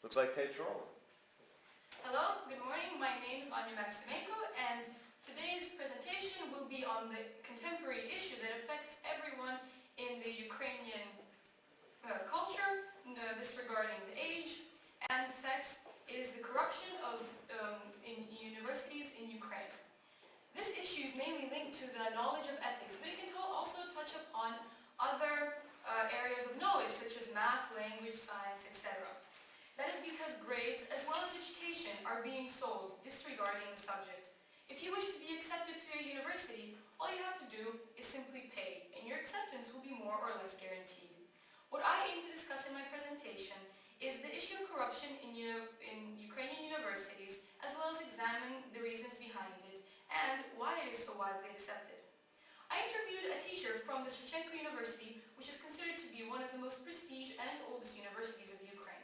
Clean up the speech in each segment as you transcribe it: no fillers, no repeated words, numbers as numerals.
Looks like tape's rolling. Hello, good morning. My name is Maksymenko, and today's presentation will be on the contemporary issue that affects everyone in the Ukrainian culture, disregarding the age and sex. It is the corruption in universities in Ukraine. This issue is mainly linked to the knowledge of ethics, but it can also touch upon other areas of knowledge, such as math, language, science, etc. That is because grades, as well as education, are being sold, disregarding the subject. If you wish to be accepted to a university, all you have to do is simply pay, and your acceptance will be more or less guaranteed. What I aim to discuss in my presentation is the issue of corruption in Ukrainian universities, as well as examine the reasons behind it and why it is so widely accepted. I interviewed a teacher from the University, which is considered to be one of the most prestige and oldest universities of Ukraine.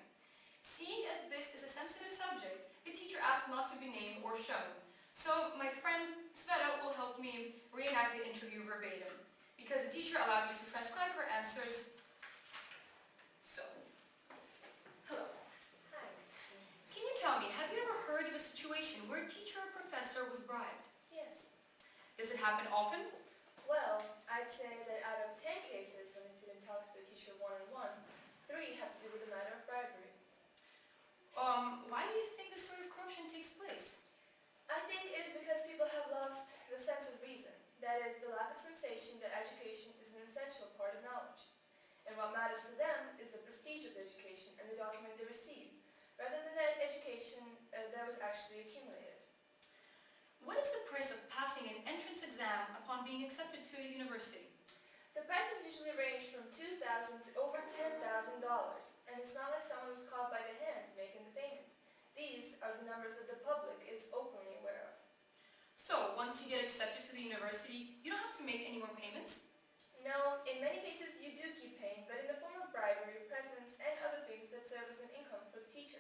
Seeing as this is a sensitive subject, the teacher asked not to be named or shown. So my friend Sveta will help me reenact the interview verbatim, because the teacher allowed me to transcribe her answers. So, hello. Hi. Can you tell me, have you ever heard of a situation where a teacher or professor was bribed? Yes. Does it happen often? Well, I'd say that out of 10 cases when a student talks to a teacher one-on-one, 3 have to do with a matter of bribery. Why do you think this sort of corruption takes place? I think it is because people have lost the sense of reason. That is, the lack of sensation that education is an essential part of knowledge. And what matters to them is the prestige of the education and the document they receive, rather than that education that was actually accumulated. What is the price of passing an entrance exam upon being accepted to a university? The prices usually range from $2,000 to over $10,000, and it's not like someone was caught by the hand making the payment. These are the numbers that the public is openly aware of. So, once you get accepted to the university, you don't have to make any more payments? No, in many cases you do keep paying, but in the form of bribery, presents, and other things that serve as an income for the teacher.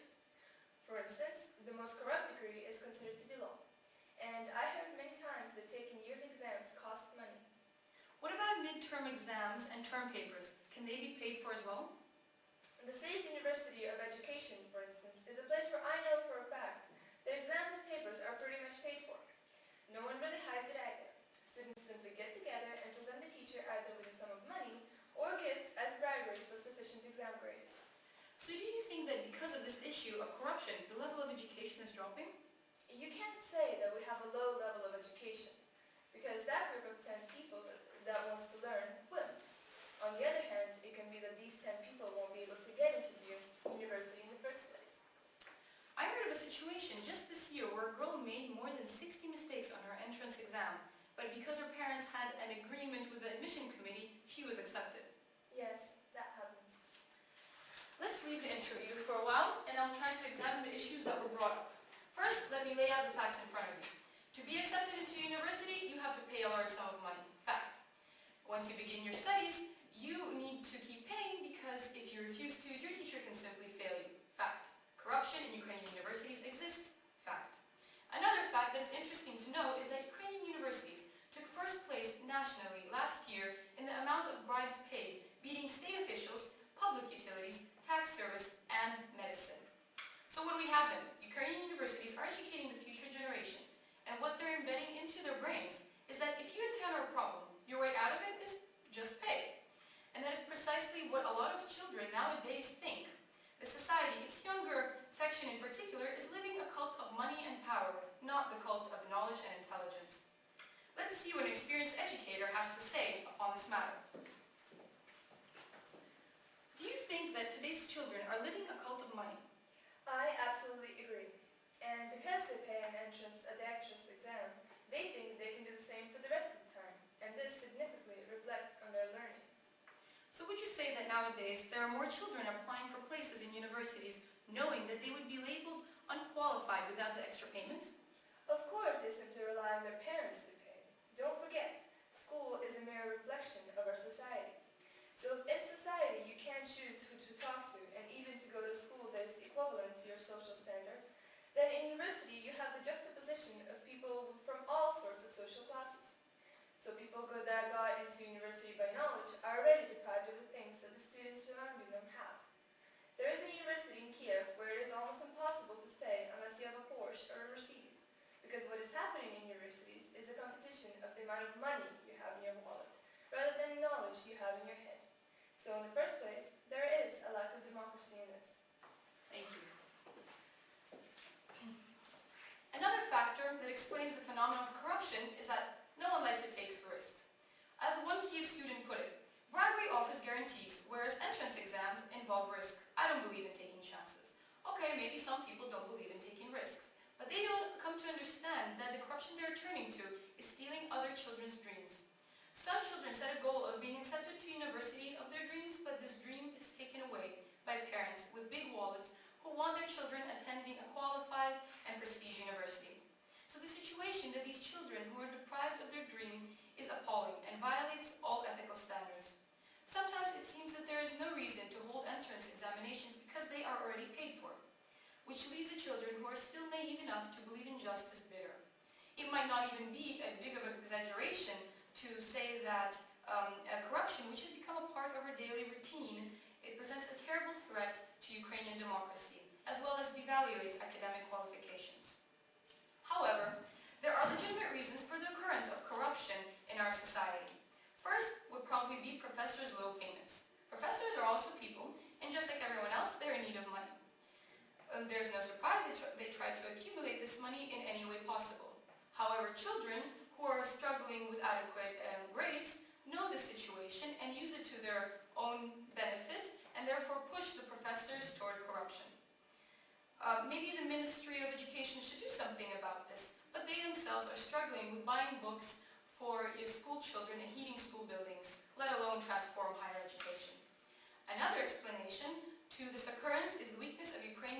For instance, the most corrupt degree is considered to be law. And I heard many times that taking yearly exams costs money. What about midterm exams and term papers? Can they be paid for as well? The City's University of Education, for instance, is a place where I know for a fact that exams and papers are pretty much paid for. No one really hides it either. Students simply get together and present the teacher either with a sum of money or gifts as bribery for sufficient exam grades. So do you think that because of this issue of corruption, the level of education is dropping? You can't say that we have a low level of education, because that group of 10 people that wants to learn will. On the other hand, it can be that these 10 people won't be able to get into the university in the first place. I heard of a situation just this year where a girl made more than 60 mistakes on her entrance exam, but because her parents had an agreement with the admission committee, she was accepted. Yes, that happens. Let's leave the interview for a while, and I'll try to examine the issues that were brought up. First, let me lay out the facts in front of you. To be accepted into a university, you have to pay a large sum of money. Fact. Once you begin your studies, you need to keep paying because if you refuse to, your teacher can simply fail you. Fact. Corruption in Ukrainian universities exists. Fact. Another fact that is interesting to know is that Ukrainian universities took first place nationally last year in the amount of bribes paid, beating state officials, public utilities, tax service, and medicine. So what do we have then? Ukrainian universities are educating the future generation, and what they're embedding into their brains is that if you encounter a problem, your way out of it is just pay. And that is precisely what a lot of children nowadays think. The society, its younger section in particular, is living a cult of money and power, not the cult of knowledge and intelligence. Let's see what an experienced educator has to say on this matter. Do you think that today's children are living a cult of money? I absolutely agree. And because they pay an entrance exam, they think they can do the same for the rest of the time, and this significantly reflects on their learning. So would you say that nowadays there are more children applying for places in universities knowing that they would be labeled unqualified without the extra payments? Of course, they simply rely on their parents to pay. Don't forget, school is a mere reflection of our society. So if in society you can't choose who to talk to and even to go to school that is equivalent to your social standard, then in university you have the juxtaposition of people from all sorts of social classes. So people that got into university by knowledge are already deprived of the things that the students surrounding them have. There is a university in in the first place, there is a lack of democracy in this. Thank you. Another factor that explains the phenomenon of corruption is that no one likes to take risks. As one Kyiv student put it, bribery offers guarantees, whereas entrance exams involve risk. I don't believe in taking chances. Okay, maybe some people don't believe in taking risks, but they don't come to understand that the corruption they're turning to is stealing other children's dreams. Some children set a goal of being accepted to university of their dreams, but this dream is taken away by parents with big wallets who want their children attending a qualified and prestige university. So the situation that these children who are deprived of their dream is appalling and violates all ethical standards. Sometimes it seems that there is no reason to hold entrance examinations because they are already paid for, which leaves the children who are still naive enough to believe in justice bitter. It might not even be a big of an exaggeration to say that corruption, which has become a part of our daily routine, it presents a terrible threat to Ukrainian democracy, as well as devaluates academic qualifications. However, there are legitimate reasons for the occurrence of corruption in our society. First would probably be professors' low payments. Professors are also people, and just like everyone else, they're in need of money. There's no surprise they try to accumulate this money in any way possible. However, children who are struggling with adequate grades know the situation and use it to their own benefit, and therefore push the professors toward corruption. Maybe the Ministry of Education should do something about this, but they themselves are struggling with buying books for school children and heating school buildings, let alone transform higher education. Another explanation to this occurrence is the weakness of Ukrainian